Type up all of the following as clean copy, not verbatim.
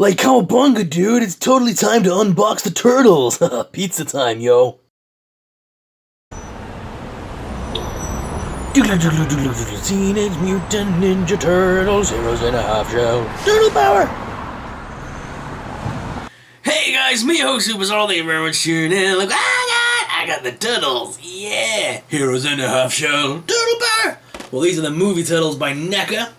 Like cowabunga, dude, it's totally time to unbox the turtles. Pizza time, yo. Teenage Mutant Ninja Turtles, heroes in a half shell. Turtle power! Hey guys, me host Super Thank you very much tuning in. Look, I got the turtles. Yeah! Heroes in a half shell. Turtle power! Well, these are the movie turtles by NECA.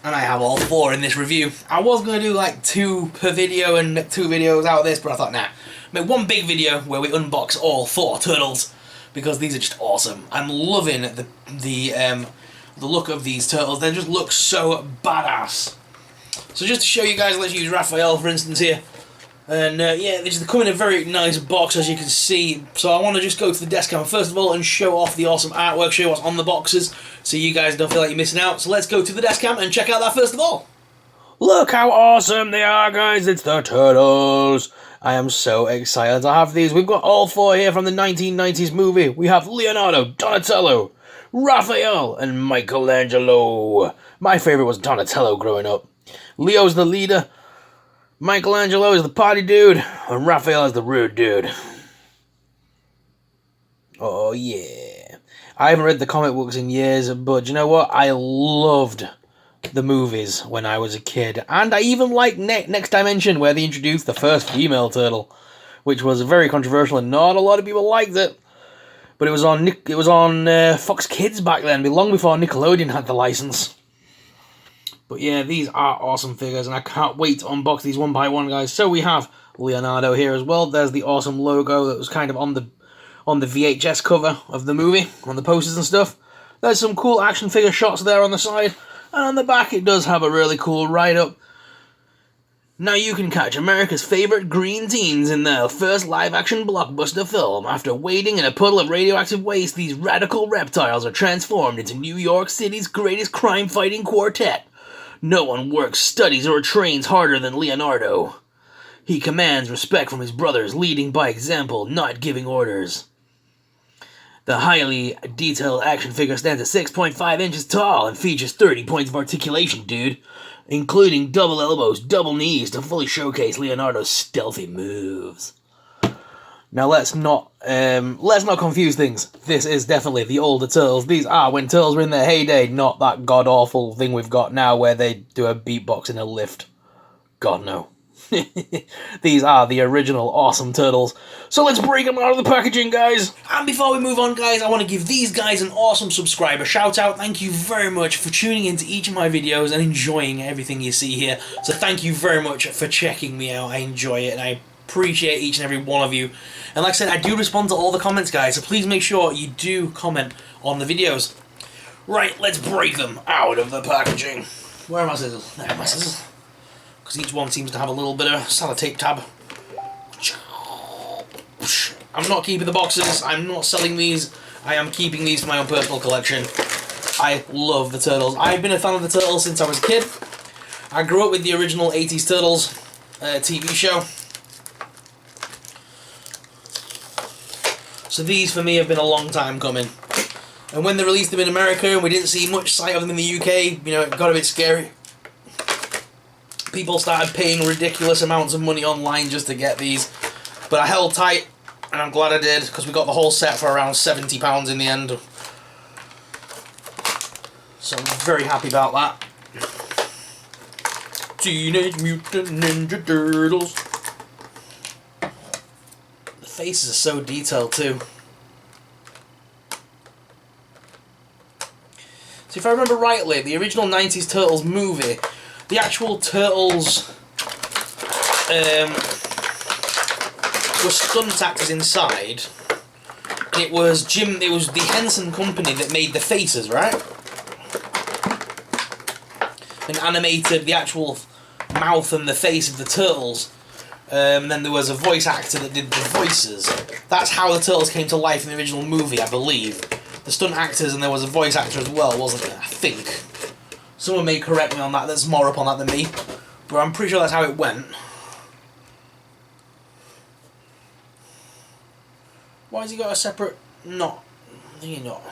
And I have all 4 in this review. I was going to do like 2 per video and 2 videos out of this, but I thought, nah. Make one big video where we unbox all 4 turtles. Because these are just awesome. I'm loving the look of these turtles. They just look so badass. So just to show you guys, let's use Raphael for instance here. And yeah, they come in a very nice box as you can see. So I want to just go to the desk cam first of all and show off the awesome artwork, show what's on the boxes, so you guys don't feel like you're missing out. So let's go to the desk cam and check out that first of all. Look how awesome they are, guys. It's the turtles. I am so excited to have these. We've got all 4 here from the 1990s movie. We have Leonardo, Donatello, Raphael, and Michelangelo. My favourite was Donatello growing up. Leo's the leader, Michelangelo is the party dude, and Raphael is the rude dude. Oh yeah. I haven't read the comic books in years, but you know what? I loved the movies when I was a kid, and I even liked Next Dimension, where they introduced the first female turtle, which was very controversial and not a lot of people liked it. But it was on Fox Kids back then, long before Nickelodeon had the license. But yeah, these are awesome figures, and I can't wait to unbox these one by one, guys. So we have Leonardo here as well. There's the awesome logo that was kind of on the VHS cover of the movie, on the posters and stuff. There's some cool action figure shots there on the side. And on the back, it does have a really cool write-up. Now you can catch America's favorite green teens in their first live-action blockbuster film. After wading in a puddle of radioactive waste, these radical reptiles are transformed into New York City's greatest crime-fighting quartet. No one works, studies, or trains harder than Leonardo. He commands respect from his brothers, leading by example, not giving orders. The highly detailed action figure stands at 6.5 inches tall and features 30 points of articulation, dude, including double elbows, double knees to fully showcase Leonardo's stealthy moves. Now let's not confuse things. This is definitely the older Turtles. These are when Turtles were in their heyday, not that god-awful thing we've got now where they do a beatbox in a lift. God, no. These are the original awesome turtles. So let's break them out of the packaging, guys. And before we move on, guys, I want to give these guys an awesome subscriber shout out. Thank you very much for tuning into each of my videos and enjoying everything you see here. So thank you very much for checking me out. I enjoy it and I appreciate each and every one of you. And like I said, I do respond to all the comments, guys, so please make sure you do comment on the videos. Right, let's break them out of the packaging. Where are my scissors? There are my scissors. Because each one seems to have a little bit of sellotape tab. I'm not keeping the boxes, I'm not selling these, I am keeping these for my own personal collection. I love the Turtles. I've been a fan of the Turtles since I was a kid. I grew up with the original 80s Turtles TV show. So these for me have been a long time coming. And when they released them in America and we didn't see much sight of them in the UK, you know, it got a bit scary. People started paying ridiculous amounts of money online just to get these. But I held tight, and I'm glad I did, because we got the whole set for around £70 in the end. So I'm very happy about that. Teenage Mutant Ninja Turtles. The faces are so detailed too. So if I remember rightly, the original 90s Turtles movie, the actual Turtles were stunt actors inside. And it was the Henson company that made the faces, right? And animated the actual mouth and the face of the Turtles. And then there was a voice actor that did the voices. That's how the Turtles came to life in the original movie, I believe. The stunt actors, and there was a voice actor as well, wasn't there? I think. Someone may correct me on that, that's more up on that than me. But I'm pretty sure that's how it went. Why has he got a separate knot? Thingy knot.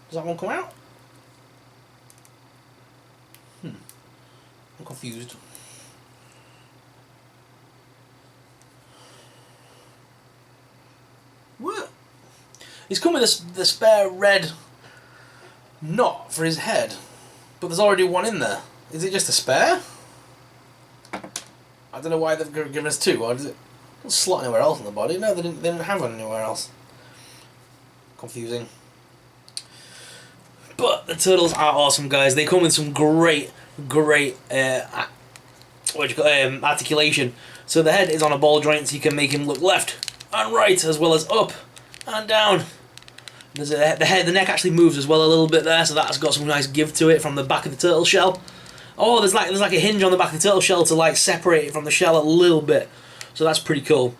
Does that one come out? I'm confused. He's come with the spare red knot for his head, but there's already one in there. Is it just a spare? I don't know why they've given us two. Or does it not slot anywhere else in the body? No, they didn't have one anywhere else. Confusing. But the turtles are awesome, guys. They come with some great articulation. So the head is on a ball joint, so you can make him look left and right, as well as up and down. There's the neck actually moves as well a little bit there, so that's got some nice give to it from the back of the turtle shell. Oh, there's like a hinge on the back of the turtle shell to like separate it from the shell a little bit, so that's pretty cool.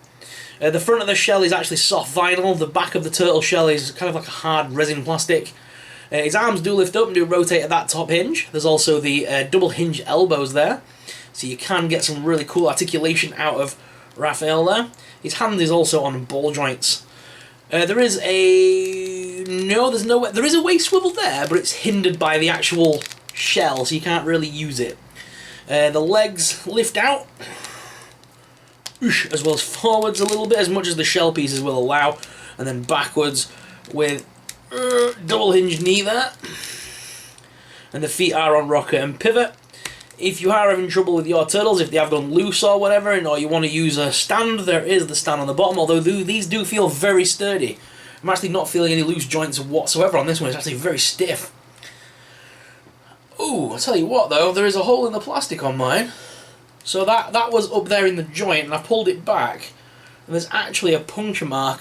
The front of the shell is actually soft vinyl. The back of the turtle shell is kind of like a hard resin plastic. His arms do lift up and do rotate at that top hinge. There's also the double hinge elbows there, so you can get some really cool articulation out of Raphael there. His hand is also on ball joints. There is a waist swivel there, but it's hindered by the actual shell, so you can't really use it. The legs lift out, as well as forwards a little bit, as much as the shell pieces will allow, and then backwards with double hinge knee there. And the feet are on rocker and pivot. If you are having trouble with your turtles, if they have gone loose or whatever, or you want to use a stand, there is the stand on the bottom, although these do feel very sturdy. I'm actually not feeling any loose joints whatsoever on this one. It's actually very stiff. Ooh, I'll tell you what though, there is a hole in the plastic on mine. So that was up there in the joint, and I pulled it back, and there's actually a puncture mark.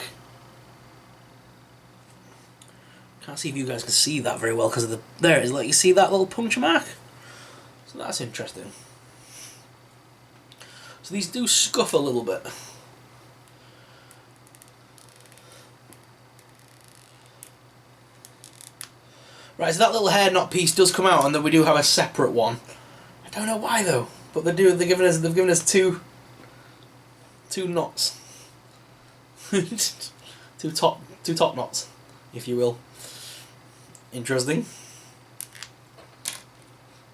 Can't see if you guys can see that very well because of there it is. Like, you see that little puncture mark? So that's interesting. So these do scuff a little bit. Right, so that little hair knot piece does come out, and then we do have a separate one. I don't know why though, but they've given us two knots. two top knots, if you will. Interesting.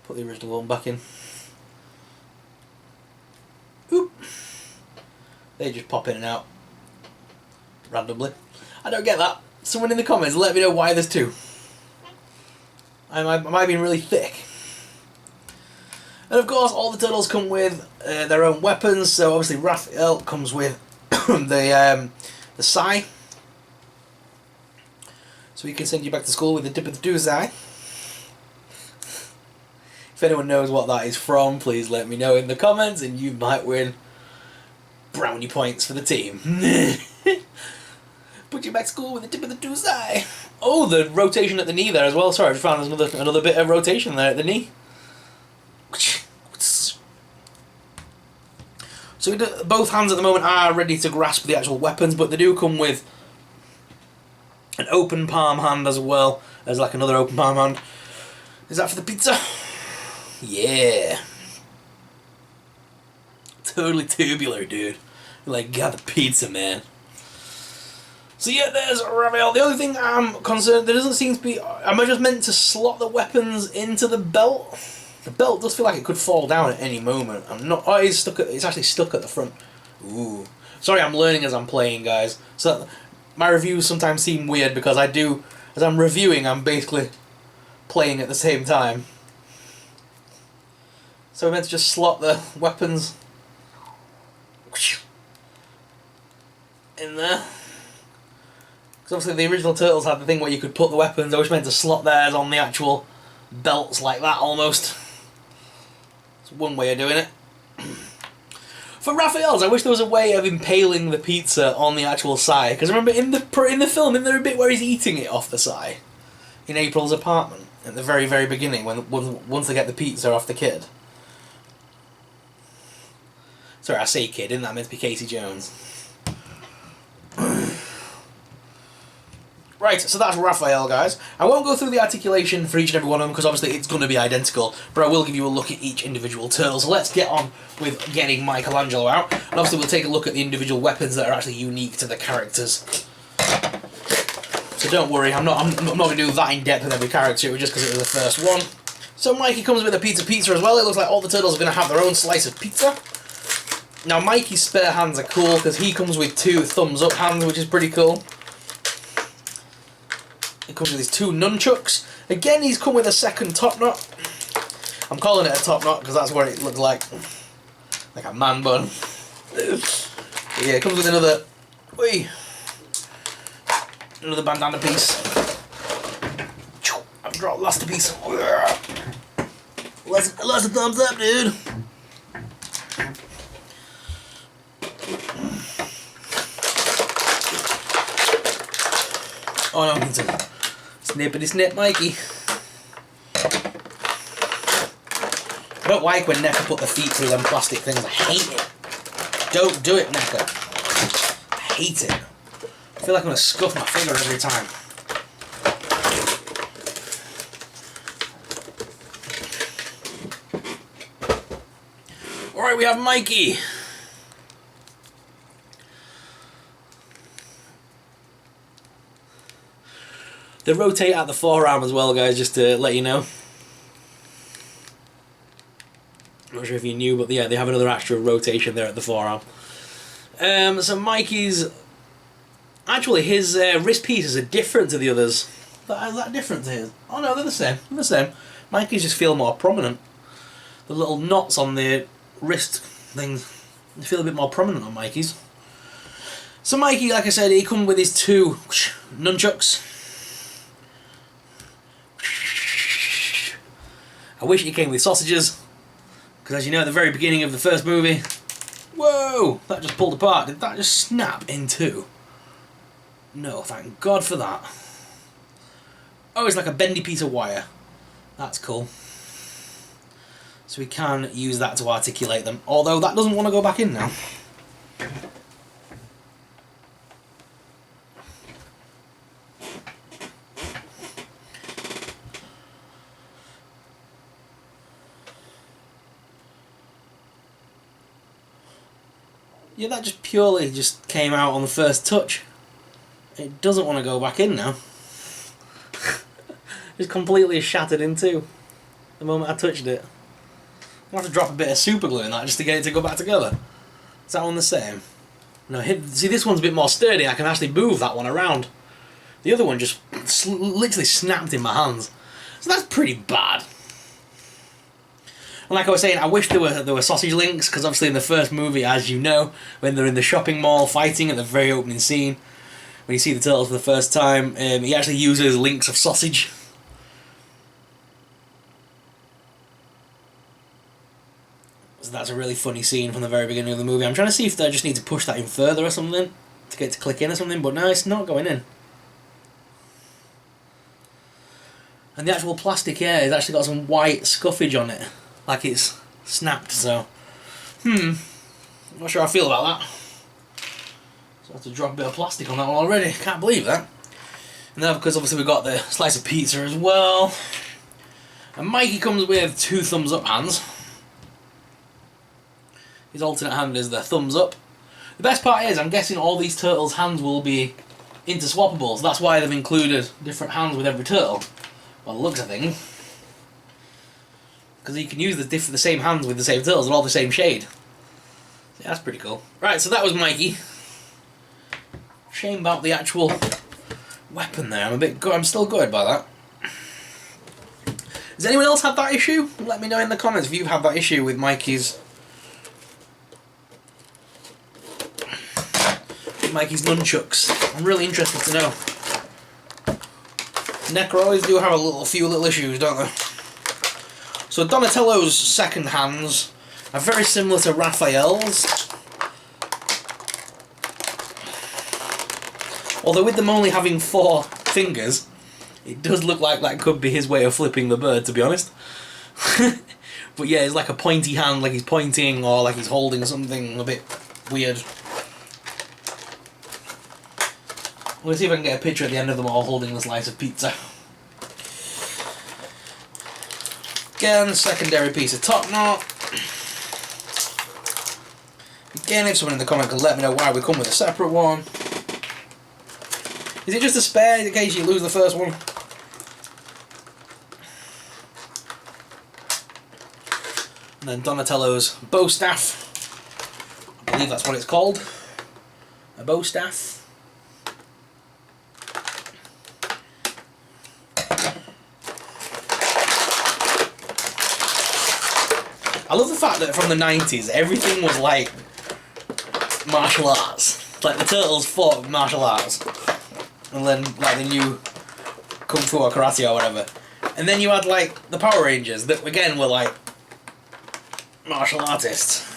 Put the original one back in. Oop. They just pop in and out randomly. I don't get that. Someone in the comments, let me know why there's two. Am I being really thick? And of course, all the turtles come with their own weapons. So obviously, Raphael comes with the sai. So he can send you back to school with the tip of the doozy. If anyone knows what that is from, please let me know in the comments, and you might win brownie points for the team. Put you back to school with the tip of the doozy. Oh, the rotation at the knee there as well. Sorry, I just found there's another bit of rotation there at the knee. So both hands at the moment are ready to grasp the actual weapons, but they do come with an open palm hand as well as like another open palm hand. Is that for the pizza? Yeah. Totally tubular, dude. Like, got the pizza, man. So yeah, there's Raphael. The only thing I'm concerned, there doesn't seem to be... Am I just meant to slot the weapons into the belt? The belt does feel like it could fall down at any moment. I'm not... Oh, it's actually stuck at the front. Ooh. Sorry, I'm learning as I'm playing, guys. So my reviews sometimes seem weird because I do... As I'm reviewing, I'm basically playing at the same time. So we're meant to just slot the weapons in there. Because obviously the original Turtles had the thing where you could put the weapons. I was meant to slot theirs on the actual belts like that almost. It's one way of doing it. For Raphael's, I wish there was a way of impaling the pizza on the actual sai. Because remember in the film, isn't there a bit where he's eating it off the sai? In April's apartment at the very, very beginning, once they get the pizza off the kid. Sorry, I say kid, isn't that meant to be Casey Jones? Right, so that's Raphael, guys. I won't go through the articulation for each and every one of them, because obviously it's going to be identical, but I will give you a look at each individual turtle. So let's get on with getting Michelangelo out, and obviously we'll take a look at the individual weapons that are actually unique to the characters. So don't worry, I'm not going to do that in depth with every character, just because it was the first one. So Mikey comes with a pizza as well. It looks like all the turtles are going to have their own slice of pizza. Now Mikey's spare hands are cool, because he comes with 2 thumbs up hands, which is pretty cool. It comes with his 2 nunchucks. Again, he's come with a second top knot. I'm calling it a top knot because that's what it looks like a man bun. Yeah, it comes with another bandana piece. I've lost a piece. Lost a thumbs up, dude. Oh no, it's a snippety snip Mikey. I don't like when NECA put the feet through them plastic things. I hate it. Don't do it, NECA. I hate it. I feel like I'm going to scuff my finger every time. Alright, we have Mikey. They rotate at the forearm as well, guys, just to let you know. I'm not sure if you knew, but yeah, they have another extra rotation there at the forearm. So Mikey's... Actually, his wrist pieces are different to the others. Is that different to his? Oh no, they're the same. They're the same. Mikey's just feel more prominent. The little knots on the wrist things, they feel a bit more prominent on Mikey's. So Mikey, like I said, he comes with his 2 nunchucks. I wish it came with sausages, because as you know at the very beginning of the first movie, whoa, that just pulled apart. Did that just snap in 2? No, thank God for that. Oh, it's like a bendy piece of wire. That's cool. So we can use that to articulate them, although that doesn't want to go back in now. Yeah, that just purely just came out on the first touch. It doesn't want to go back in now. It's completely shattered in 2 the moment I touched it. I'll have to drop a bit of super glue in that just to get it to go back together. Is that one the same? No, see, this one's a bit more sturdy. I can actually move that one around. The other one just literally snapped in my hands. So that's pretty bad. And like I was saying, I wish there were sausage links, because obviously in the first movie, as you know, when they're in the shopping mall fighting at the very opening scene, when you see the turtles for the first time, he actually uses links of sausage. So that's a really funny scene from the very beginning of the movie. I'm trying to see if I just need to push that in further or something, to get it to click in or something, but no, it's not going in. And the actual plastic here has actually got some white scuffage on it, like it's snapped, so... I'm not sure how I feel about that. So I have to drop a bit of plastic on that one already, can't believe that. And then because obviously we've got the slice of pizza as well. And Mikey comes with 2 thumbs up hands. His alternate hand is the thumbs up. The best part is, I'm guessing all these turtles' hands will be interswappable, so that's why they've included different hands with every turtle. Well, looks of things. Because you can use the same hands with the same turtles, they're all the same shade. Yeah, that's pretty cool. Right, so that was Mikey. Shame about the actual weapon there. I'm still gutted by that. Does anyone else have that issue? Let me know in the comments if you've had that issue with Mikey's nunchucks. I'm really interested to know. NECA always do have a few little issues, don't they? So Donatello's second hands are very similar to Raphael's. Although with them only having 4 fingers, it does look like that could be his way of flipping the bird, to be honest. But yeah, it's like a pointy hand, like he's pointing, or like he's holding something a bit weird. We'll see if I can get a picture at the end of them all holding a slice of pizza. Again, secondary piece of top knot. Again, if someone in the comment can let me know why we come with a separate one. Is it just a spare in case you lose the first one? And then Donatello's bow staff. I believe that's what it's called. A bow staff. I love the fact that from the 90s, everything was like martial arts. Like the Turtles fought martial arts. And then like they knew Kung Fu or Karate or whatever. And then you had like the Power Rangers that again were like martial artists.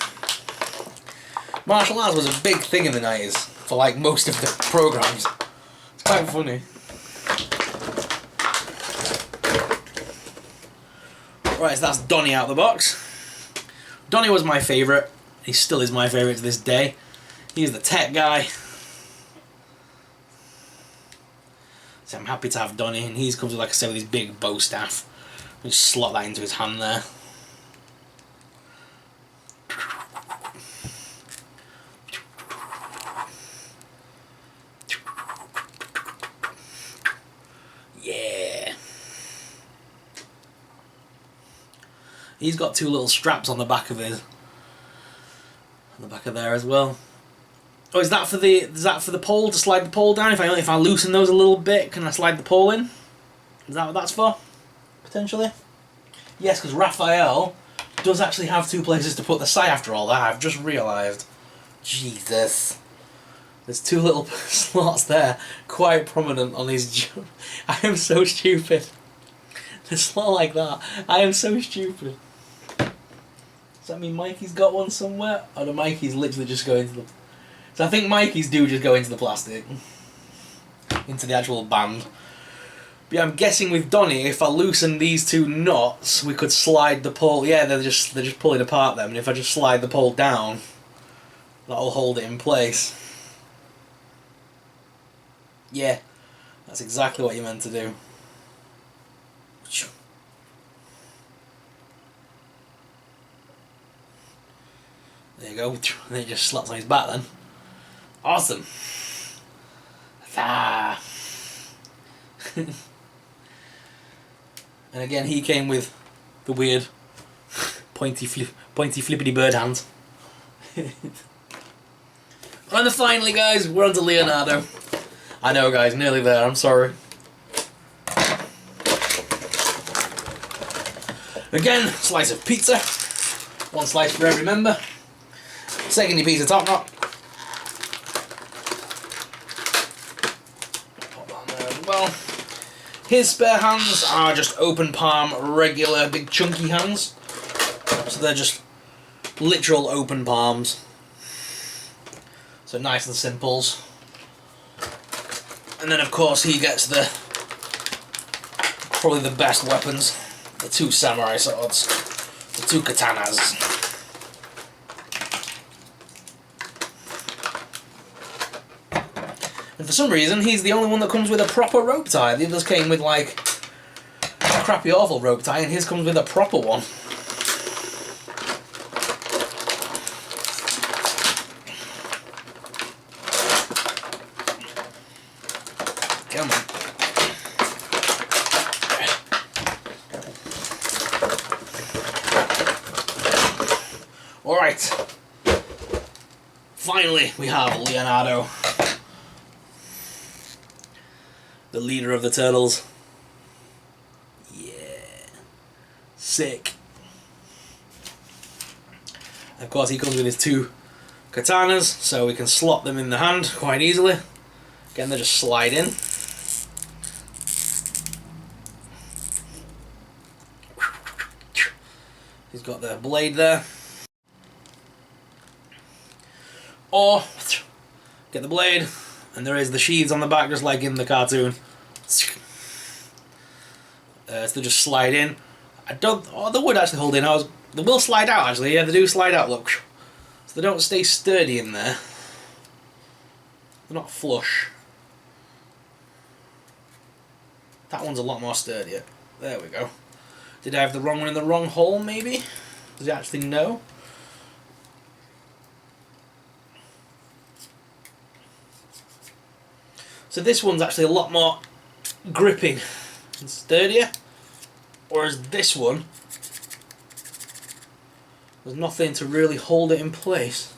Martial arts was a big thing in the 90s for like most of the programs. It's quite funny. Right, so that's Donnie out of the box. Donnie was my favourite. He still is my favourite to this day. He's the tech guy. So I'm happy to have Donnie, and he comes with, like I said, with his big bow staff. Just slot that into his hand there. Yeah. He's got two little straps on the back of his, on the back of there as well. Oh, is that for the pole, to slide the pole down? If I loosen those a little bit, can I slide the pole in? Is that what that's for? Potentially? Yes, because Raphael does actually have two places to put the sai after all that. I've just realised. Jesus. There's two little slots there, quite prominent on his... I am so stupid. The slot like that. I am so stupid. Does that mean Mikey's got one somewhere? Or do Mikey's literally just go into the... So I think Mikey's do just go into the plastic. Into the actual band. But yeah, I'm guessing with Donnie, if I loosen these two knots, we could slide the pole... Yeah, they're just pulling apart them. And if I just slide the pole down, that'll hold it in place. Yeah, that's exactly what you meant to do. There you go. And then it just slots on his back then. Awesome. Ah. And again, he came with the weird pointy flippity bird hands. And finally, guys, we're on to Leonardo. I know, guys, nearly there. I'm sorry. Again, slice of pizza. One slice for every member. Second your piece of top knot. Pop that there as well. His spare hands are just open palm, regular, big chunky hands. So they're just literal open palms. So nice and simples. And then of course he gets probably the best weapons. The two samurai swords. The two katanas. And for some reason, he's the only one that comes with a proper rope tie. The others came with, like, a crappy, awful rope tie, and his comes with a proper one. Come on. Alright. Finally, we have Leonardo. The leader of the Turtles. Yeah. Sick. Of course, he comes with his two katanas, so we can slot them in the hand quite easily. Again, they just slide in. He's got the blade there. Or, get the blade, and there is the sheaths on the back, just like in the cartoon. So they just slide in. Oh, they would actually hold in. They will slide out, actually. Yeah, they do slide out, look. So they don't stay sturdy in there. They're not flush. That one's a lot more sturdier. There we go. Did I have the wrong one in the wrong hole, maybe? Does it actually know? So this one's actually a lot more gripping and sturdier, whereas this one, there's nothing to really hold it in place.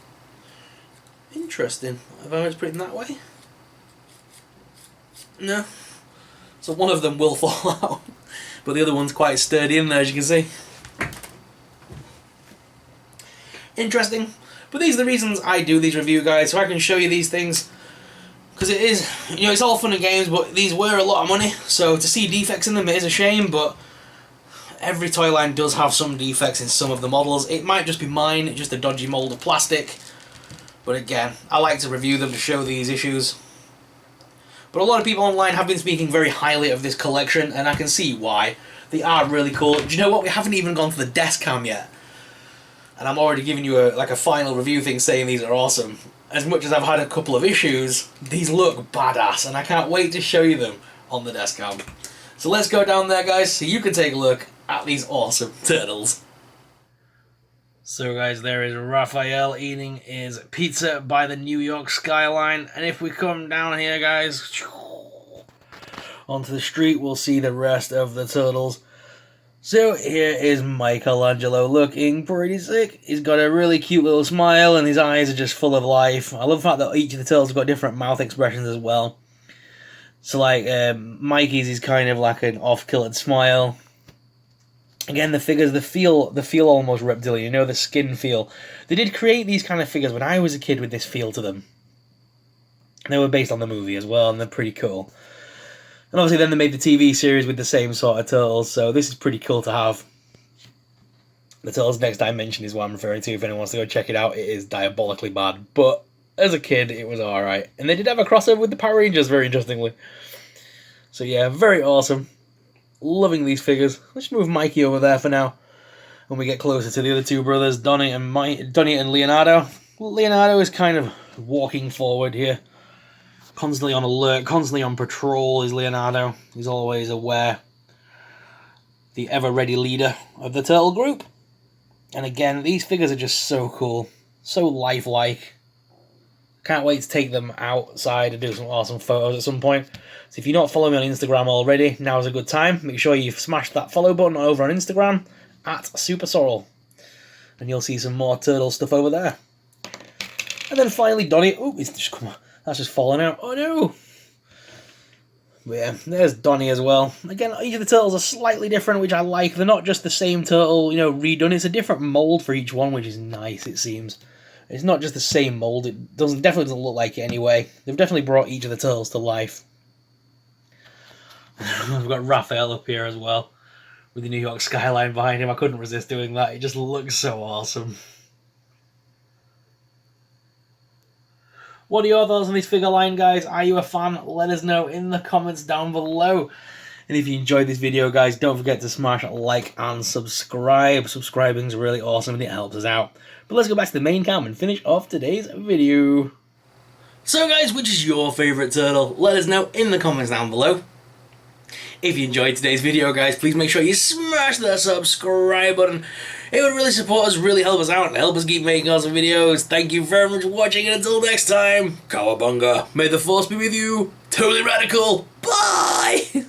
Interesting. Have I always put it in that way? No. So one of them will fall out, but the other one's quite sturdy in there, as you can see. interesting. But these are the reasons I do these review guides, so I can show you these things. Because it is, you know, it's all fun and games, but these were a lot of money, so to see defects in them, it is a shame, but every toy line does have some defects in some of the models. It might just be mine, just a dodgy mould of plastic. But again, I like to review them to show these issues. But a lot of people online have been speaking very highly of this collection, and I can see why. They are really cool. Do you know what? We haven't even gone to the desk cam yet. And I'm already giving you a final review thing saying these are awesome. As much as I've had a couple of issues, these look badass, and I can't wait to show you them on the desk cam. So let's go down there, guys, so you can take a look at these awesome turtles. So guys, there is Raphael eating his pizza by the New York skyline, and if we come down here, guys, onto the street, we'll see the rest of the turtles. So here is Michelangelo looking pretty sick. He's got a really cute little smile and his eyes are just full of life. I love the fact that each of the turtles have got different mouth expressions as well. So like Mikey's is kind of like an off-kiltered smile. Again, the figures, the feel almost reptilian, you know, the skin feel. They did create these kind of figures when I was a kid with this feel to them. They were based on the movie as well, and they're pretty cool. And obviously then they made the TV series with the same sort of turtles, so this is pretty cool to have. The Turtles Next Dimension is what I'm referring to. If anyone wants to go check it out, it is diabolically bad. But as a kid, it was alright. And they did have a crossover with the Power Rangers, very interestingly. So yeah, very awesome. Loving these figures. Let's move Mikey over there for now. When we get closer to the other two brothers, Donny and Leonardo. Leonardo is kind of walking forward here. Constantly on alert, constantly on patrol is Leonardo. He's always aware. The ever-ready leader of the turtle group. And again, these figures are just so cool. So lifelike. Can't wait to take them outside and do some awesome photos at some point. So if you're not following me on Instagram already, now's a good time. Make sure you've smashed that follow button over on Instagram, @SuperSorrel. And you'll see some more turtle stuff over there. And then finally, Donny. Oh, he's just come on. That's just fallen out. Oh no! But yeah, there's Donnie as well. Again, each of the turtles are slightly different, which I like. They're not just the same turtle, you know, redone. It's a different mould for each one, which is nice, it seems. It's not just the same mould. It definitely doesn't look like it anyway. They've definitely brought each of the turtles to life. We've got Raphael up here as well, with the New York skyline behind him. I couldn't resist doing that. It just looks so awesome. What are your thoughts on this figure line, guys? Are you a fan? Let us know in the comments down below. And if you enjoyed this video, guys, don't forget to smash like and subscribe. Subscribing is really awesome and it helps us out. But let's go back to the main cam and finish off today's video. So, guys, which is your favourite turtle? Let us know in the comments down below. If you enjoyed today's video, guys, please make sure you smash that subscribe button. It would really support us, really help us out, and help us keep making awesome videos. Thank you very much for watching, and until next time, Cowabunga. May the force be with you. Totally radical. Bye!